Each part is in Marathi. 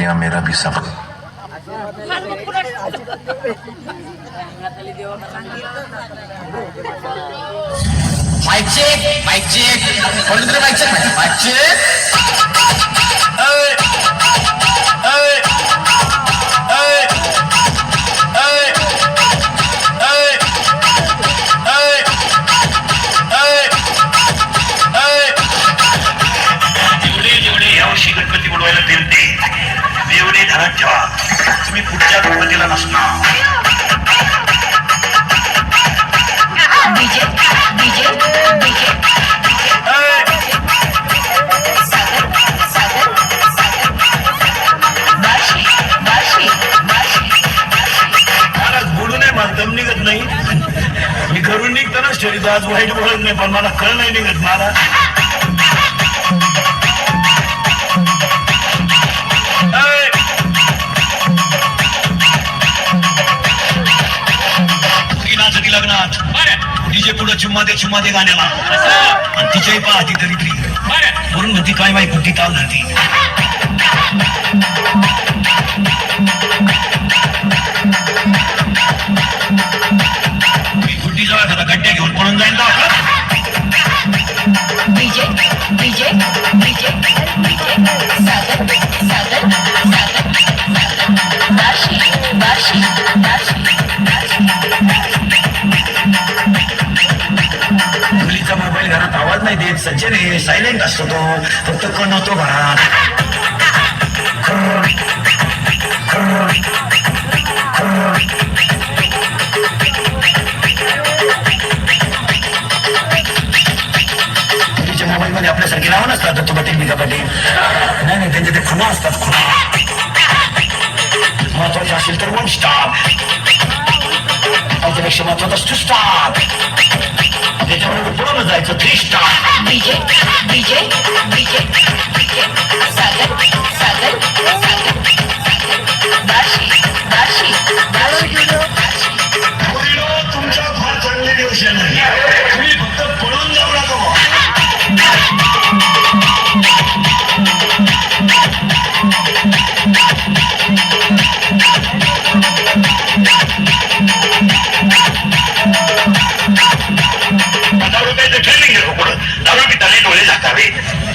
लिया मेरा भी सफर. माइक चेक कोण तरी माइक चेक गणपती बोलवायला फिरते एवढे घरात ठेवा तुम्ही पुढच्या गणपतीला नसणार. बोलू नये मला दम निघत नाही. मी घरून निघताना शरीर आज वाईट बोलत नाही पण मला कळ नाही निघत मला. लग्नात डीजे पुढे चुम्मा दे गाण्याला आणि तिच्याही पाहती दरिद्री म्हणून म्हणती काय माहिती कुठली ताल धरती. मी गुड्डी जवळ एखादा गड्ड्या घेऊन पळून जाईल ना. मुलीचा मोबाईल घरात आवाज नाही देत सज्जन हे सायलेंट असतो तो फक्त कण होतो घरात. मुलीच्या मोबाईल मध्ये आपल्यासारखी नावं नसतात दत्तू पाटील मिका पाटील नाही त्यांचे ते खुणा असतात खुणा. महत्वाचं असेल तर 1 स्टार त्याच्यापेक्षा महत्वाचं असतो स्टार त्याच्याबरोबर पुढं जायचं 3 स्टार. तुमच्या फार चांगले दिवस नाही तुम्ही फक्त पळून जाऊ नका. दारू पिताने डोळे झाकावे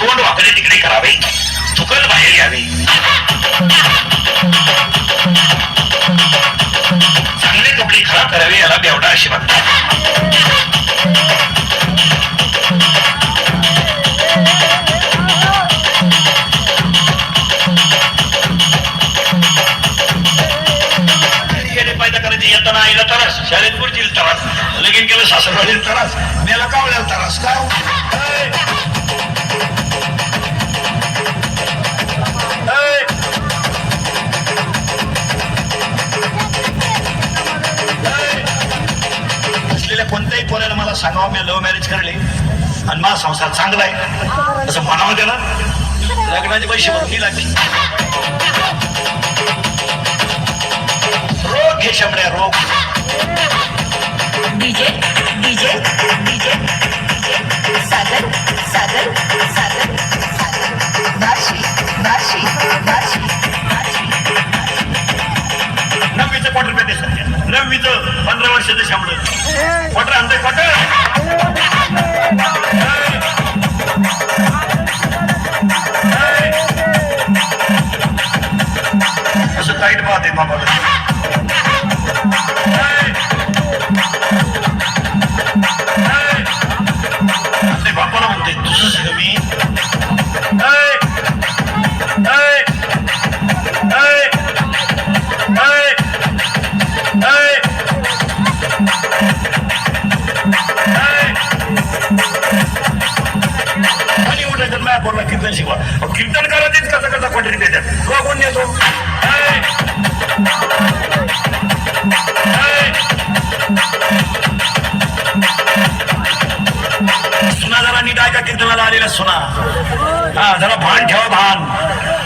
तोंड वाकडे तिकडे करावे थुकत बाहेर यावे चांगले कपडे खराब करावे याला बेवडा अशी म्हणतात. येताना आईला त्रास शाळेत पुढची त्रास लगीन केलं सासरवाडीला त्रास मेला कावल्याला त्रास काय असलेल्या कोणत्याही पोराला मला सांगावं मी लव्ह मॅरेज करले आणि माझा संसार चांगला आहे असं म्हणावं त्याला. लग्नाचे पैसे बघी लागली रोग घे शमड्या रोग. नववीचं क्वार्टर पेते सध्या 9वीचं 15 वर्षाचं शामडं क्वार्टर आणतोय क्वार्टर. असं टाईट पाहते बाबा बापाला म्हणते तुझं मी कीर्तन शिकवा कीर्तन करायचीच कसा कसा क्वार्टरी देतात कोण येतो. सुना जरा नीट ऐका कीर्तनाला आलेला सुना हा जरा भान ठेवा भान.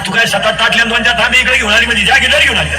तू काय 7-8 ताटल्या 2-4 थांबे इकडे घेऊन आली म्हणजे ज्या गिटार घेऊन आली